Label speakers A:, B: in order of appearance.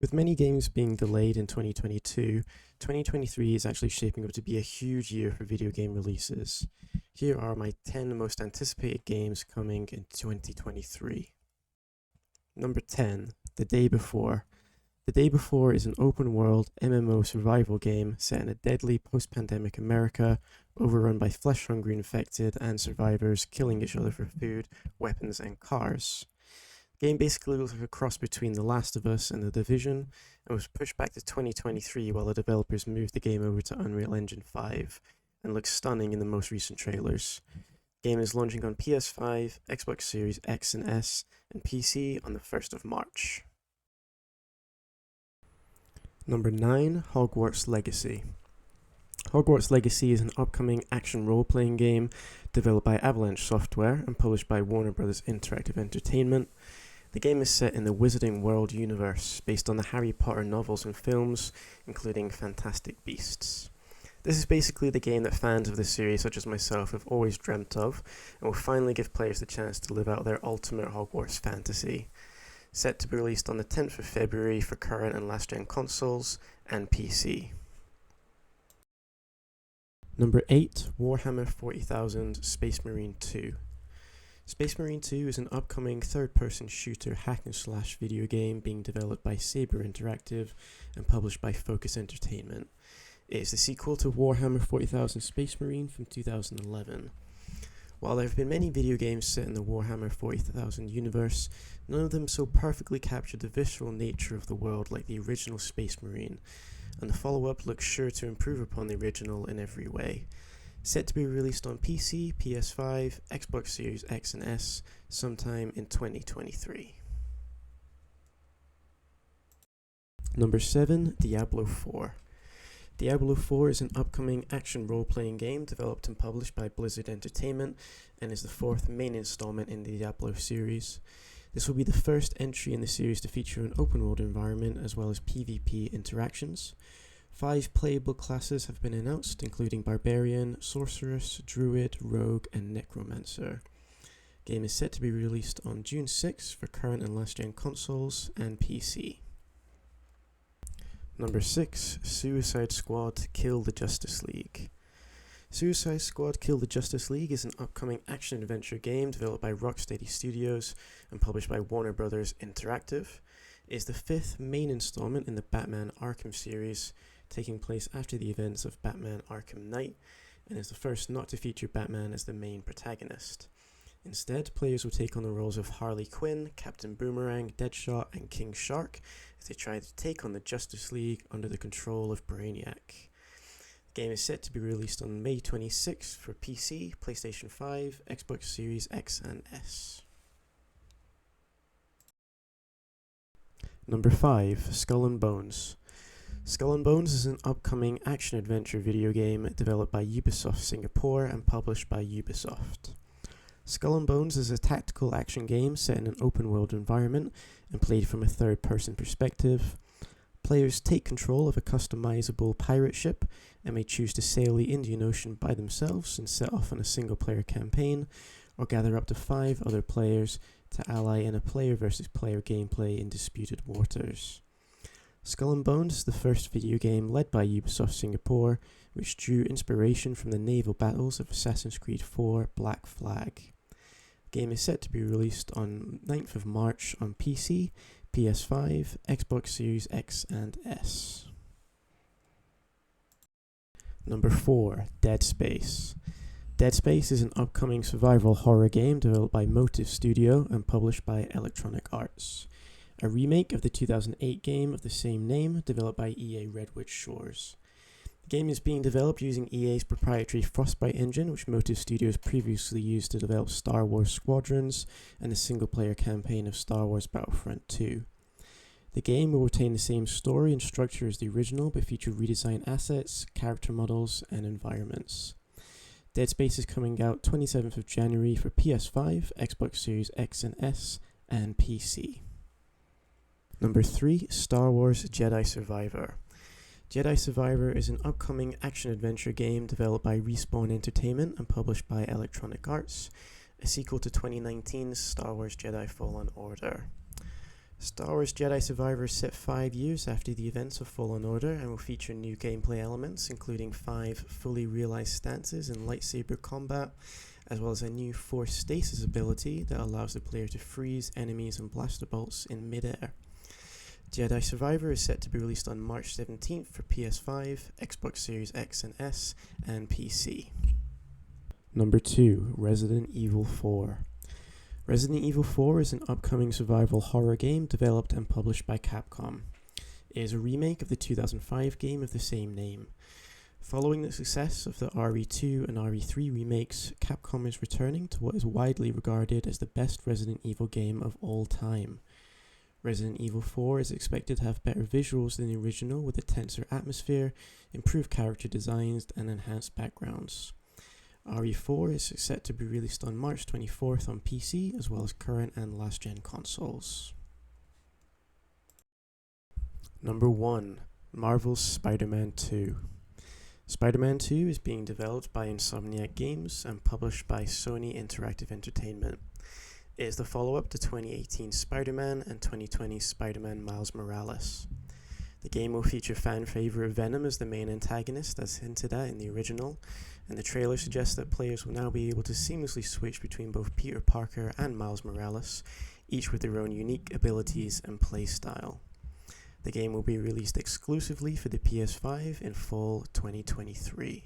A: With many games being delayed in 2022, 2023 is actually shaping up to be a huge year for video game releases. Here are my 10 most anticipated games coming in 2023. Number 10, The Day Before. The Day Before is an open-world MMO survival game set in a deadly post-pandemic America, overrun by flesh-hungry infected and survivors killing each other for food, weapons, and cars. The game basically looks like a cross between The Last of Us and The Division, and was pushed back to 2023 while the developers moved the game over to Unreal Engine 5, and looks stunning in the most recent trailers. The game is launching on PS5, Xbox Series X and S, and PC on the 1st of March. Number 9, Hogwarts Legacy. Hogwarts Legacy is an upcoming action role-playing game developed by Avalanche Software and published by Warner Bros. Interactive Entertainment. The game is set in the Wizarding World universe, based on the Harry Potter novels and films, including Fantastic Beasts. This is basically the game that fans of the series such as myself have always dreamt of, and will finally give players the chance to live out their ultimate Hogwarts fantasy. Set to be released on the 10th of February for current and last-gen consoles and PC. Number 8, Warhammer 40,000 Space Marine 2. Space Marine 2 is an upcoming third-person shooter hack-and-slash video game being developed by Saber Interactive and published by Focus Entertainment. It is the sequel to Warhammer 40,000 Space Marine from 2011. While there have been many video games set in the Warhammer 40,000 universe, none of them so perfectly captured the visceral nature of the world like the original Space Marine, and the follow-up looks sure to improve upon the original in every way. Set to be released on PC, PS5, Xbox Series X and S sometime in 2023. Number 7, Diablo 4. Diablo 4 is an upcoming action role-playing game developed and published by Blizzard Entertainment and is the fourth main installment in the Diablo series. This will be the first entry in the series to feature an open-world environment as well as PvP interactions. 5 playable classes have been announced, including Barbarian, Sorceress, Druid, Rogue, and Necromancer. The game is set to be released on June 6 for current and last-gen consoles and PC. Number 6, Suicide Squad Kill the Justice League. Suicide Squad Kill the Justice League is an upcoming action-adventure game developed by Rocksteady Studios and published by Warner Bros. Interactive. It is the 5th main installment in the Batman Arkham series, taking place after the events of Batman Arkham Knight, and is the first not to feature Batman as the main protagonist. Instead, players will take on the roles of Harley Quinn, Captain Boomerang, Deadshot, and King Shark as they try to take on the Justice League under the control of Brainiac. The game is set to be released on May 26th for PC, PlayStation 5, Xbox Series X and S. Number 5, Skull and Bones. Skull and Bones is an upcoming action-adventure video game developed by Ubisoft Singapore and published by Ubisoft. Skull and Bones is a tactical action game set in an open-world environment and played from a third-person perspective. Players take control of a customizable pirate ship and may choose to sail the Indian Ocean by themselves and set off on a single-player campaign, or gather up to 5 other players to ally in a player-versus-player gameplay in disputed waters. Skull and Bones is the first video game led by Ubisoft Singapore, which drew inspiration from the naval battles of Assassin's Creed IV Black Flag. The game is set to be released on 9th of March on PC, PS5, Xbox Series X and S. Number 4, Dead Space. Dead Space is an upcoming survival horror game developed by Motive Studio and published by Electronic Arts. A remake of the 2008 game of the same name, developed by EA Redwood Shores. The game is being developed using EA's proprietary Frostbite engine, which Motive Studios previously used to develop Star Wars Squadrons and the single-player campaign of Star Wars Battlefront 2. The game will retain the same story and structure as the original, but feature redesigned assets, character models, and environments. Dead Space is coming out 27th of January for PS5, Xbox Series X and S, and PC. Number 3, Star Wars Jedi Survivor. Jedi Survivor is an upcoming action-adventure game developed by Respawn Entertainment and published by Electronic Arts, a sequel to 2019's Star Wars Jedi Fallen Order. Star Wars Jedi Survivor is set 5 years after the events of Fallen Order and will feature new gameplay elements, including 5 fully realized stances in lightsaber combat, as well as a new Force Stasis ability that allows the player to freeze enemies and blaster bolts in mid-air. Jedi Survivor is set to be released on March 17th for PS5, Xbox Series X and S, and PC. Number 2, Resident Evil 4. Resident Evil 4 is an upcoming survival horror game developed and published by Capcom. It is a remake of the 2005 game of the same name. Following the success of the RE2 and RE3 remakes, Capcom is returning to what is widely regarded as the best Resident Evil game of all time. Resident Evil 4 is expected to have better visuals than the original, with a tenser atmosphere, improved character designs, and enhanced backgrounds. RE4 is set to be released on March 24th on PC, as well as current and last-gen consoles. Number 1. Marvel's Spider-Man 2. Spider-Man 2 is being developed by Insomniac Games and published by Sony Interactive Entertainment. It is the follow-up to 2018 Spider-Man and 2020 Spider-Man Miles Morales. The game will feature fan favorite Venom as the main antagonist, as hinted at in the original, and the trailer suggests that players will now be able to seamlessly switch between both Peter Parker and Miles Morales, each with their own unique abilities and playstyle. The game will be released exclusively for the PS5 in fall 2023.